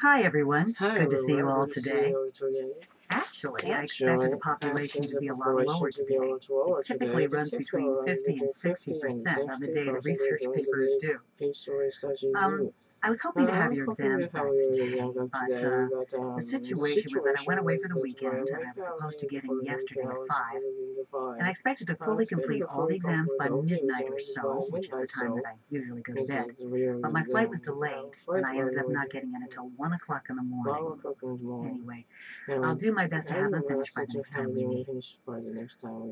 Hi everyone, Hi good to see you all everyone, good to see today. you today. Actually, I expected the population to be a lot lower today. It typically runs between 50 and 60% on the day the research papers due. I was hoping to have your exams back today, but the situation was that I went away for the weekend and I was supposed to get in yesterday at 5. And I expected to fully complete all the exams by midnight or so, which is the time that I usually go to bed. But my flight was delayed, and I ended up not getting in until 1 o'clock in the morning. Anyway, I'll do my best to have them finished by the next time we meet.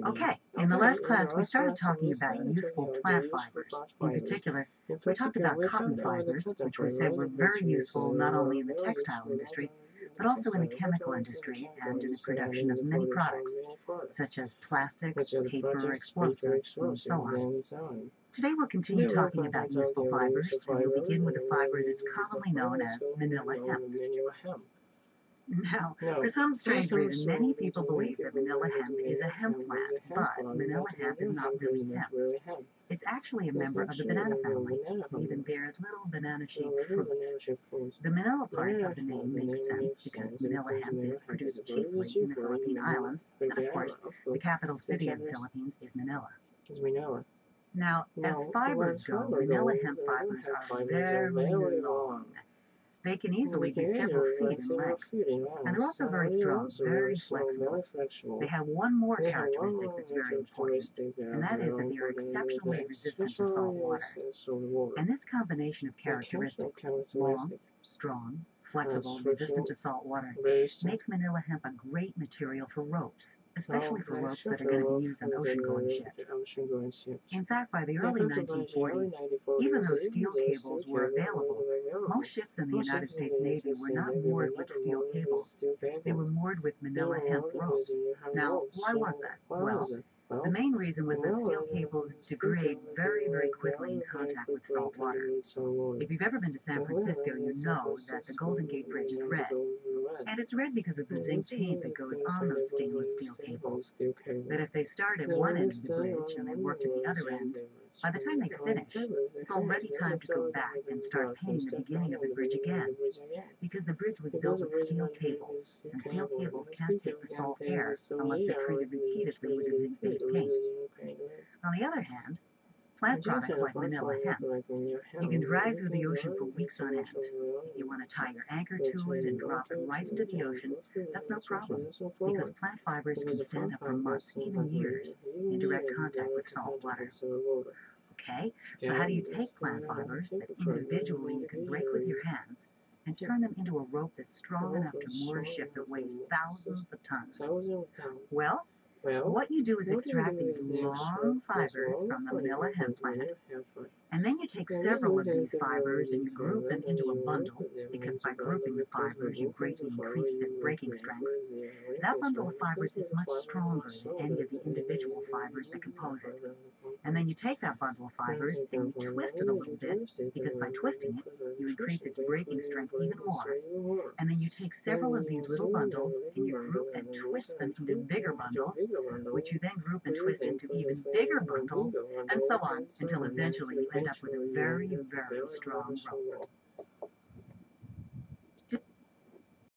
Okay, in the last class we started talking about useful plant fibers. In particular, we talked about cotton fibers, which we said were very useful not only in the textile industry, but also in the chemical industry and in the production of many products, such as plastics, paper, explosives, and so on. Today we'll continue talking about useful fibers, and we'll begin with a fiber that's commonly known as manila hemp. Now, for some strange reason, many people believe that manila hemp is a hemp plant, but manila hemp is not really hemp. It's actually a member of the banana family. It even bears little banana-shaped fruits. The manila part of the name makes sense because manila hemp is produced chiefly in the Philippine Islands, and of course, the capital city of the Philippines is Manila. Now, as fibers go, manila hemp fibers are very long. They can easily be several feet in length, and they're also very strong, very flexible. They have one more characteristic that's very important, and that is that they are exceptionally resistant to salt water. And this combination of characteristics, long, strong, flexible, resistant to salt water, makes manila hemp a great material for ropes, especially for ropes that are going to be used on ocean-going ships. In fact, by the early 1940s, even though steel cables were available, most ships in the United States Navy were not moored with steel cables. They were moored with manila hemp ropes. Now, why was that? Well, the main reason was that steel cables degrade very, very quickly in contact with salt water. If you've ever been to San Francisco, you know that the Golden Gate Bridge is red. And it's red because of the zinc paint that goes on those stainless steel cables. But if they start at one end of the bridge and they work to the other end, by the time they finish, it's already time to go back and start painting the beginning of the bridge again, because the bridge was built with steel cables, and steel cables can't take the salt air unless they're treated repeatedly with a zinc-based paint. On the other hand, plant products like manila hemp, you can drive through the ocean for weeks on end. If you want to tie your anchor to it and drop it right into the ocean, that's no problem, because plant fibers can stand up for months, even years, in direct contact with salt water. Okay, so how do you take plant fibers that individually you can break with your hands and turn them into a rope that's strong enough to moor a ship that weighs thousands of tons? Well, what you do is extract these long fibers from the manila hemp plant, and then you take several of these fibers and you group them into a bundle, because by grouping the fibers you greatly increase their breaking strength. That bundle of fibers is much stronger than any of the individual fibers that compose it. And then you take that bundle of fibers and you twist it a little bit, because by twisting it, you increase its breaking strength even more. And then you take several of these little bundles and you group and twist them into bigger bundles, which you then group and twist into even bigger bundles, and so on, until eventually you end up with a very, very strong rope.